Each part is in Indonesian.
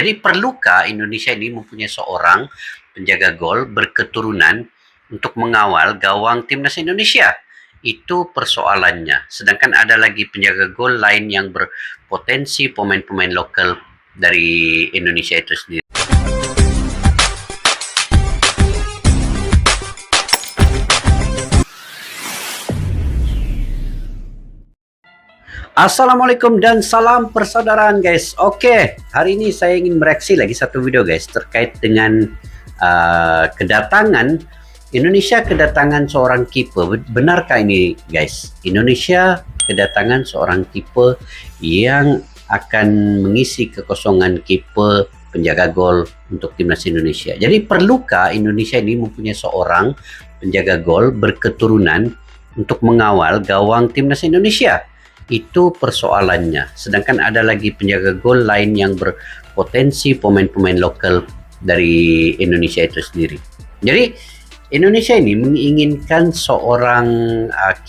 Jadi perlukah Indonesia ini mempunyai seorang penjaga gol berketurunan untuk mengawal gawang timnas Indonesia? Itu persoalannya. Sedangkan ada lagi penjaga gol lain yang berpotensi pemain-pemain lokal dari Indonesia itu sendiri. Assalamualaikum dan salam persaudaraan guys. Oke, hari ini saya ingin bereaksi lagi satu video guys terkait dengan kedatangan Indonesia, kedatangan seorang kiper. Benarkah ini guys? Indonesia kedatangan seorang kiper yang akan mengisi kekosongan kiper penjaga gol untuk timnas Indonesia. Jadi perlukah Indonesia ini mempunyai seorang penjaga gol berketurunan untuk mengawal gawang timnas Indonesia? Itu persoalannya. Sedangkan ada lagi penjaga gol lain yang berpotensi pemain-pemain lokal dari Indonesia itu sendiri. Jadi Indonesia ini menginginkan seorang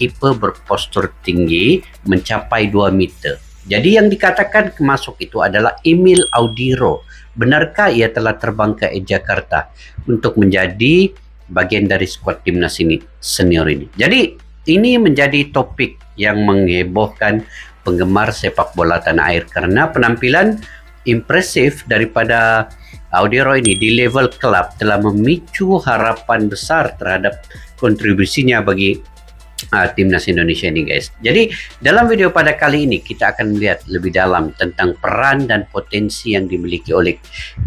kiper berpostur tinggi mencapai 2 meter. Jadi yang dikatakan masuk itu adalah Emil Audiro. Benarkah ia telah terbang ke Jakarta untuk menjadi bagian dari skuad timnas ini senior ini? Jadi ini menjadi topik yang menghebohkan penggemar sepak bola tanah air karena penampilan impresif daripada Audiro ini di level klub telah memicu harapan besar terhadap kontribusinya bagi timnas Indonesia ini guys. Jadi dalam video pada kali ini kita akan melihat lebih dalam tentang peran dan potensi yang dimiliki oleh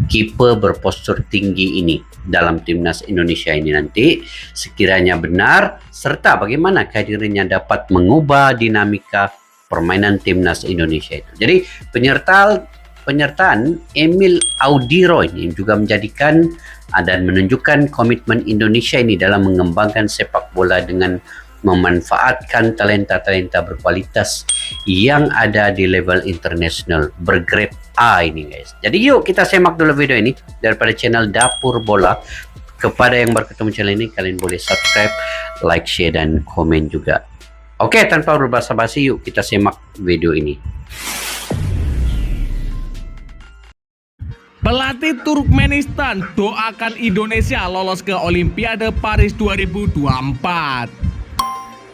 kiper berpostur tinggi ini dalam timnas Indonesia ini nanti sekiranya benar, serta bagaimana kehadirannya dapat mengubah dinamika permainan timnas Indonesia itu. Jadi penyertaan Emil Audiro ini juga menjadikan dan menunjukkan komitmen Indonesia ini dalam mengembangkan sepak bola dengan memanfaatkan talenta-talenta berkualitas yang ada di level internasional bergrade A ini guys. Jadi yuk kita semak dulu video ini daripada channel Dapur Bola. Kepada yang baru ketemu channel ini, kalian boleh subscribe, like, share, dan komen juga. Oke, tanpa berbasa-basi yuk kita semak video ini. Pelatih Turkmenistan doakan Indonesia lolos ke Olimpiade Paris 2024.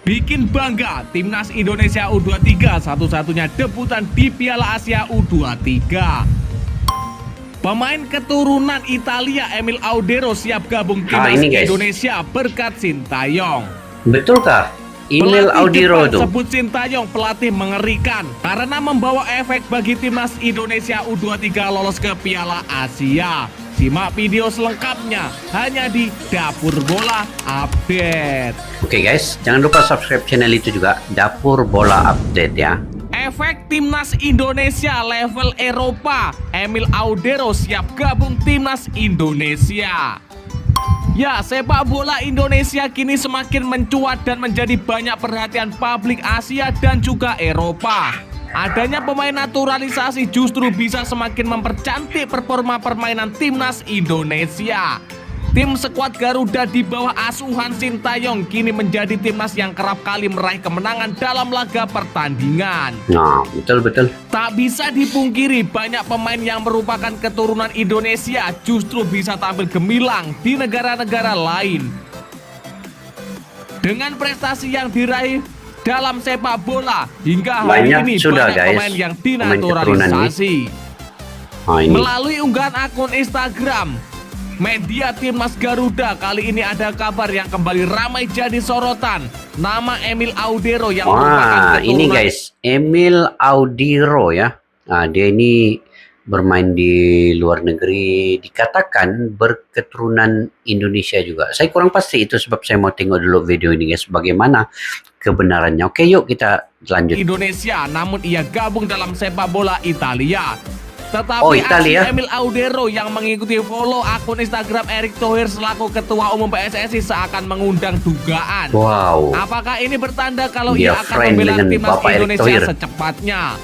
Bikin bangga, timnas Indonesia U23 satu-satunya debutan di Piala Asia U23. Pemain keturunan Italia Emil Audiro siap gabung timnas Indonesia berkat Sintayong. Betulkah? Emil Audiro itu sebut Sintayong pelatih mengerikan karena membawa efek bagi timnas Indonesia U23 lolos ke Piala Asia. Simak video selengkapnya hanya di Dapur Bola Update. Oke guys, jangan lupa subscribe channel itu juga, Dapur Bola Update ya. Efek timnas Indonesia level Eropa, Emil Audiro siap gabung timnas Indonesia. Ya, sepak bola Indonesia kini semakin mencuat dan menjadi banyak perhatian publik Asia dan juga Eropa. Adanya pemain naturalisasi justru bisa semakin mempercantik performa permainan timnas Indonesia. Tim skuad Garuda di bawah asuhan Sintayong kini menjadi timnas yang kerap kali meraih kemenangan dalam laga pertandingan. Nah, betul. Tak bisa dipungkiri banyak pemain yang merupakan keturunan Indonesia justru bisa tampil gemilang di negara-negara lain. Dengan prestasi yang diraih dalam sepak bola hingga hari ini sudah, banyak guys, pemain yang dinaturalisasi. Melalui unggahan akun Instagram media timnas Garuda, kali ini ada kabar yang kembali ramai jadi sorotan. Nama Emil Audiro yang merupakan keturunan. Ini guys, Emil Audiro ya. Nah, dia ini bermain di luar negeri, dikatakan berketurunan Indonesia juga. Saya kurang pasti itu sebab saya mau tengok dulu video ini guys, bagaimana kebenarannya. Oke, yuk kita lanjut. Indonesia, namun ia gabung dalam sepak bola Italia. Tetapi Italia. Emil Audiro yang mengikuti follow akun Instagram Erick Thohir selaku Ketua Umum PSSI seakan mengundang dugaan. Wow. Apakah ini bertanda kalau dia ia akan membela timnas Indonesia Thohir secepatnya?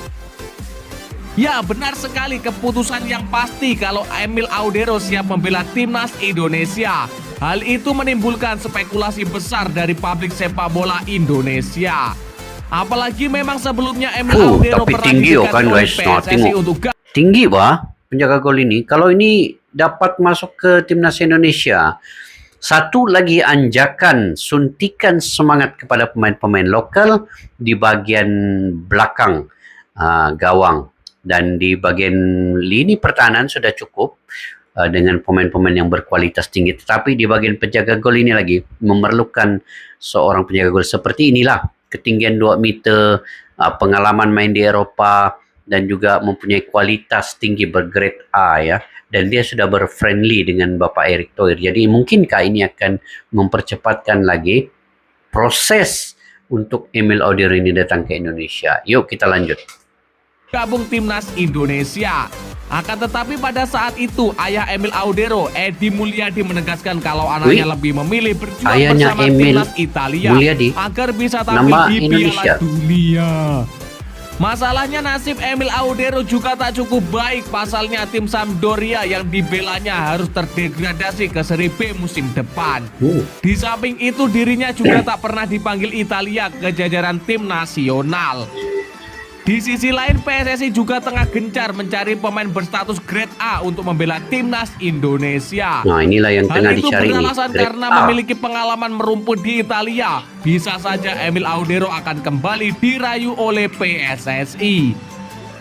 Ya, benar sekali, keputusan yang pasti kalau Emil Audiro siap membela timnas Indonesia. Hal itu menimbulkan spekulasi besar dari publik sepak bola Indonesia. Apalagi memang sebelumnya Emil Audiro tapi pernah tinggi kan guys. PSSI untuk tinggi bah. penjaga gol ini, kalau ini dapat masuk ke timnas Indonesia, satu lagi anjakan suntikan semangat kepada pemain-pemain lokal di bagian belakang gawang, dan di bagian lini pertahanan sudah cukup dengan pemain-pemain yang berkualitas tinggi, tetapi di bagian penjaga gol ini lagi memerlukan seorang penjaga gol seperti inilah, ketinggian 2 meter, pengalaman main di Eropa, dan juga mempunyai kualitas tinggi bergrade A ya, dan dia sudah berfriendly dengan Bapak Erick Thohir. Jadi mungkinkah ini akan mempercepatkan lagi proses untuk Emil Audero ini datang ke Indonesia. Yuk kita lanjut. Gabung timnas Indonesia. Akan tetapi pada saat itu ayah Emil Audero, Edi Mulyadi, menegaskan kalau anaknya lebih memilih berjuang ayahnya bersama Emil timnas Italia Mulyadi, agar bisa tampil nama di Indonesia. Piala Dunia. Masalahnya nasib Emil Audero juga tak cukup baik. Pasalnya tim Sampdoria yang dibelanya harus terdegradasi ke Serie B musim depan. Di samping itu dirinya juga tak pernah dipanggil Italia ke jajaran tim nasional. Di sisi lain PSSI juga tengah gencar mencari pemain berstatus grade A untuk membela timnas Indonesia. Nah inilah yang tengah dicari nih. Beralasan karena memiliki pengalaman merumput di Italia. Bisa saja Emil Audero akan kembali dirayu oleh PSSI.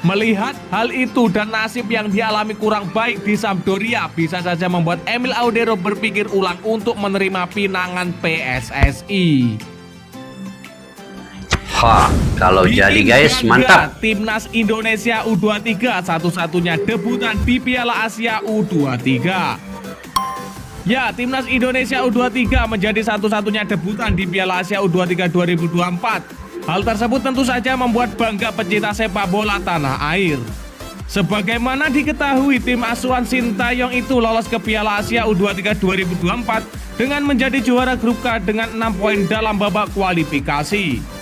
Melihat hal itu dan nasib yang dialami kurang baik di Sampdoria, bisa saja membuat Emil Audero berpikir ulang untuk menerima pinangan PSSI. Kalau jadi guys, mantap. Timnas Indonesia U23 satu-satunya debutan di Piala Asia U23. Ya, Timnas Indonesia U23 menjadi satu-satunya debutan di Piala Asia U23 2024. Hal tersebut tentu saja membuat bangga pecinta sepak bola tanah air. Sebagaimana diketahui, tim asuhan Sintayong itu lolos ke Piala Asia U23 2024 dengan menjadi juara grup K dengan 6 poin dalam babak kualifikasi.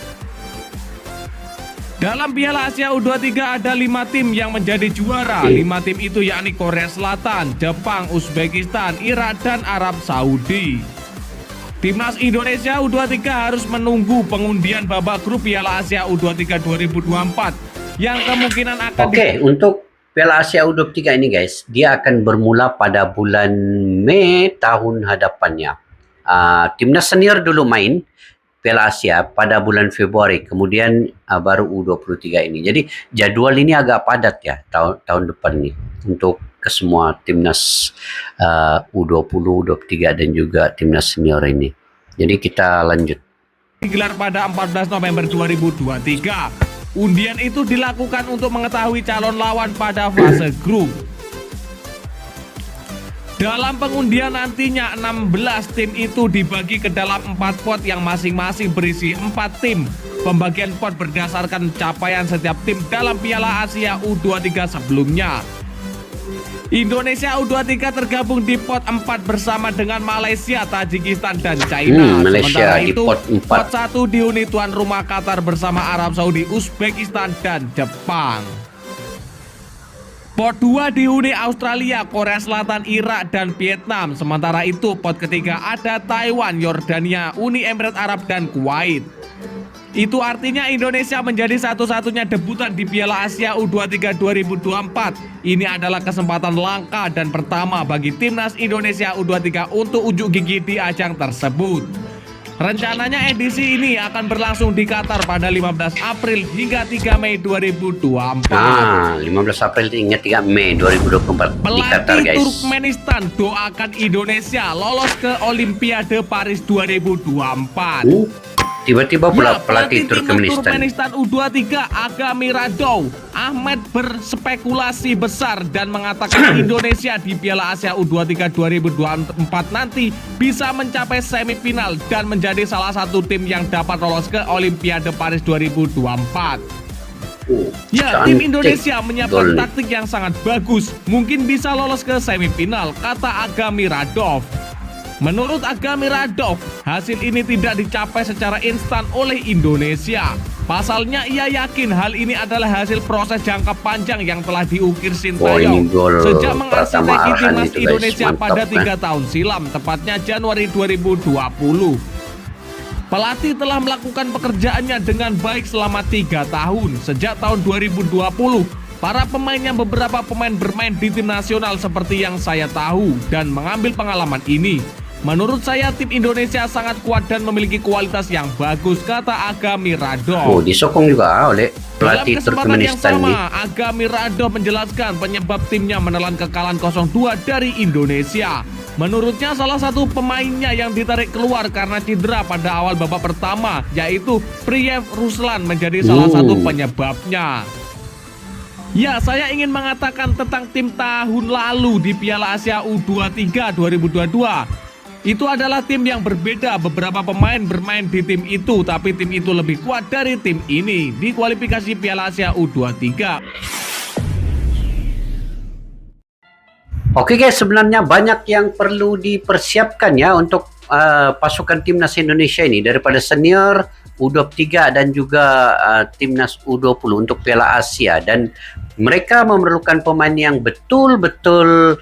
Dalam Piala Asia U23 ada 5 tim yang menjadi juara. 5 tim itu yakni Korea Selatan, Jepang, Uzbekistan, Irak, dan Arab Saudi. Timnas Indonesia U23 harus menunggu pengundian babak grup Piala Asia U23 2024 yang kemungkinan akan untuk Piala Asia U23 ini guys, dia akan bermula pada bulan Mei tahun hadapannya. Timnas senior dulu main Piala Asia pada bulan Februari, kemudian baru U23 ini. Jadi jadwal ini agak padat ya tahun depan nih untuk ke semua timnas U20, U23 dan juga timnas senior ini. Jadi kita lanjut. Digelar pada 14 November 2023. Undian itu dilakukan untuk mengetahui calon lawan pada fase grup. Dalam pengundian nantinya 16 tim itu dibagi ke dalam 4 pot yang masing-masing berisi 4 tim. Pembagian pot berdasarkan capaian setiap tim dalam Piala Asia U23 sebelumnya. Indonesia U23 tergabung di pot 4 bersama dengan Malaysia, Tajikistan, dan China. Malaysia Sementara di itu, pot 4. pot 1 dihuni tuan rumah Qatar bersama Arab Saudi, Uzbekistan, dan Jepang. Pot 2 dihuni Australia, Korea Selatan, Irak, dan Vietnam. Sementara itu pot ketiga ada Taiwan, Yordania, Uni Emirat Arab, dan Kuwait. Itu artinya Indonesia menjadi satu-satunya debutan di Piala Asia U23 2024. Ini adalah kesempatan langka dan pertama bagi timnas Indonesia U23 untuk unjuk gigi di ajang tersebut. Rencananya edisi ini akan berlangsung di Qatar pada 15 April hingga 3 Mei 2024. 15 April hingga 3 Mei 2024 di Qatar guys. Pelatih Turkmenistan doakan Indonesia lolos ke Olimpiade Paris 2024. Tiba-tiba pula pelatih Turkmenistan U23 Agami Radov Ahmed berspekulasi besar dan mengatakan Indonesia di Piala Asia U23 2024 nanti bisa mencapai semifinal dan menjadi salah satu tim yang dapat lolos ke Olimpiade Paris 2024. Ya, tim Indonesia menyiapkan taktik yang sangat bagus, mungkin bisa lolos ke semifinal, kata Agami Radov. Menurut Agami Radov, hasil ini tidak dicapai secara instan oleh Indonesia. Pasalnya ia yakin hal ini adalah hasil proses jangka panjang yang telah diukir Sintayong sejak mengarsiteki timnas Indonesia pada 3 tahun silam, tepatnya Januari 2020. Pelatih telah melakukan pekerjaannya dengan baik selama 3 tahun. Sejak tahun 2020, Para pemainnya beberapa pemain bermain di tim nasional seperti yang saya tahu dan mengambil pengalaman ini. Menurut saya tim Indonesia sangat kuat dan memiliki kualitas yang bagus, kata Agami Radov. Oh, disokong juga oleh Dalam pelatih kesempatan yang Turkmenistan nih. sama, Agami Radov menjelaskan penyebab timnya menelan kekalahan 0-2 dari Indonesia. Menurutnya salah satu pemainnya yang ditarik keluar karena cedera pada awal babak pertama, yaitu Priyev Ruslan menjadi salah satu penyebabnya. Ya, saya ingin mengatakan tentang tim tahun lalu di Piala Asia U23 2022. Itu adalah tim yang berbeda, beberapa pemain bermain di tim itu, tapi tim itu lebih kuat dari tim ini di kualifikasi Piala Asia U23. Oke guys, sebenarnya banyak yang perlu dipersiapkan ya untuk pasukan timnas Indonesia ini, daripada senior U23 dan juga timnas U20 untuk Piala Asia, dan mereka memerlukan pemain yang betul-betul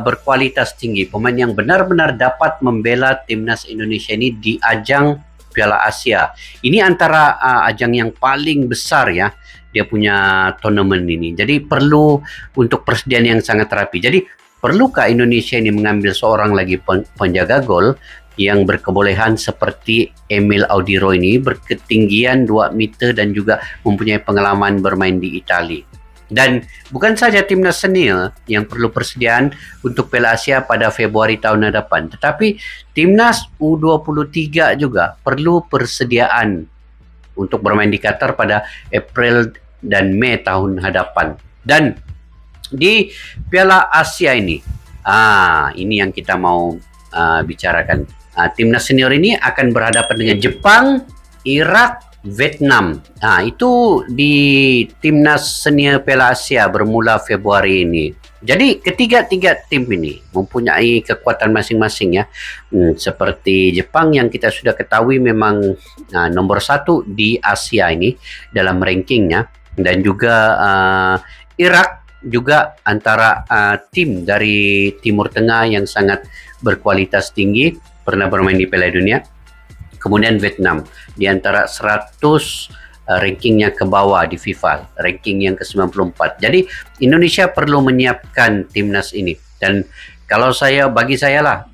berkualitas tinggi, pemain yang benar-benar dapat membela timnas Indonesia ini di ajang Piala Asia. Ini antara ajang yang paling besar ya, dia punya turnamen ini. Jadi perlu untuk persediaan yang sangat rapi. Jadi perlukah Indonesia ini mengambil seorang lagi penjaga gol yang berkebolehan seperti Emil Audiro ini, berketinggian 2 meter dan juga mempunyai pengalaman bermain di Italia. Dan bukan saja timnas senior yang perlu persediaan untuk Piala Asia pada Februari tahun hadapan, tetapi timnas U23 juga perlu persediaan untuk bermain di Qatar pada April dan Mei tahun hadapan. Dan di Piala Asia ini, ini yang kita mau bicarakan. Timnas senior ini akan berhadapan dengan Jepang, Irak, Vietnam. Itu di timnas senior Piala Asia bermula Februari ini. Jadi ketiga-tiga tim ini mempunyai kekuatan masing-masing ya. Seperti Jepang yang kita sudah ketahui memang nomor 1 di Asia ini dalam rankingnya, dan juga Irak juga antara tim dari Timur Tengah yang sangat berkualitas tinggi, pernah bermain di Piala Dunia. Kemudian Vietnam di antara 100 rankingnya ke bawah di FIFA, ranking yang ke-94. Jadi Indonesia perlu menyiapkan timnas ini. Dan bagi saya lah,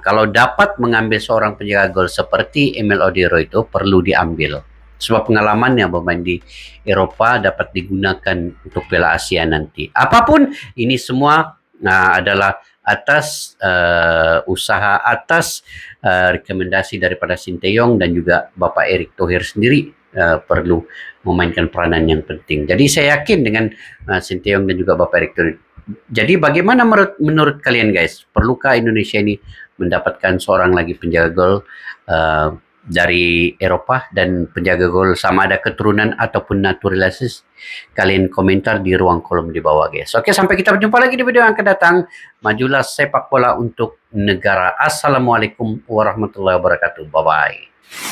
kalau dapat mengambil seorang penjaga gol seperti Emil Audiro itu perlu diambil. Sebab pengalamannya bermain di Eropa dapat digunakan untuk Piala Asia nanti. Apapun ini semua adalah atas usaha, atas rekomendasi daripada Sinteyong dan juga Bapak Erick Thohir sendiri perlu memainkan peranan yang penting. Jadi saya yakin dengan Sinteyong dan juga Bapak Erick Thohir. Jadi bagaimana menurut kalian guys? Perlukah Indonesia ini mendapatkan seorang lagi penjaga gol dari Eropa, dan penjaga gol sama ada keturunan ataupun naturalisasi? Kalian komentar di ruang kolom di bawah guys. Oke, sampai kita berjumpa lagi di video yang akan datang. Majulah sepak bola untuk negara. Assalamualaikum warahmatullahi wabarakatuh. Bye bye.